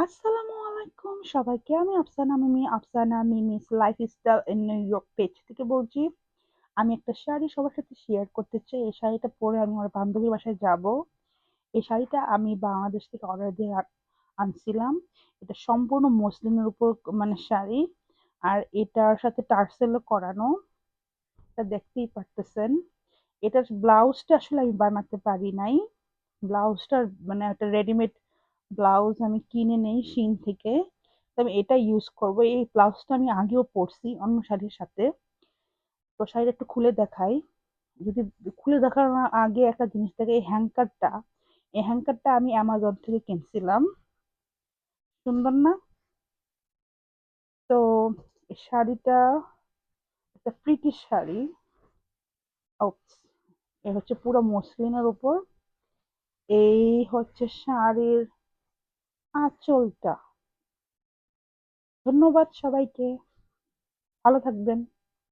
আসসালামু আলাইকুম সবাইকে। আমি Afsana Mimi's lifestyle in new York page থেকে বলছি। আমি একটা শাড়ি সবার সাথে শেয়ার করতে চাই। এই শাড়িটা পরে আমি আমার বান্ধবীর বাসায় যাব। এই শাড়িটা আমি বাংলাদেশ থেকে অর্ডার দিয়ে আনছিলাম। এটা সম্পূর্ণ মসলিনের উপর শাড়ি, আর এটার সাথে টার্সেলও করানো। এটা দেখতেই পারতেছেন। এটার ব্লাউজটা আসলে আমি বানাতে পারি নাই। ব্লাউজটার একটা রেডিমেড ব্লাউজ আমি কিনে নেই শিন থেকে। তো আমি এটা ইউজ করব। এই ব্লাউজটা আমি আগেও পরছি অন্য শাড়ির সাথে। তো শাড়িটা একটু খুলে দেখাই। যদি খুলে দেখার আগে একটা জিনিস থাকে, এই হ্যাঙ্কারটা আমি অ্যামাজন থেকে কিনছিলাম। সুন্দর না? তো এই শাড়িটা একটা প্রিটি শাড়ি। Oops, এ হচ্ছে পুরো মসলিনের উপর। এই হচ্ছে শাড়ির আঁচলটা। ধন্যবাদ সবাইকে। ভালো থাকবেন।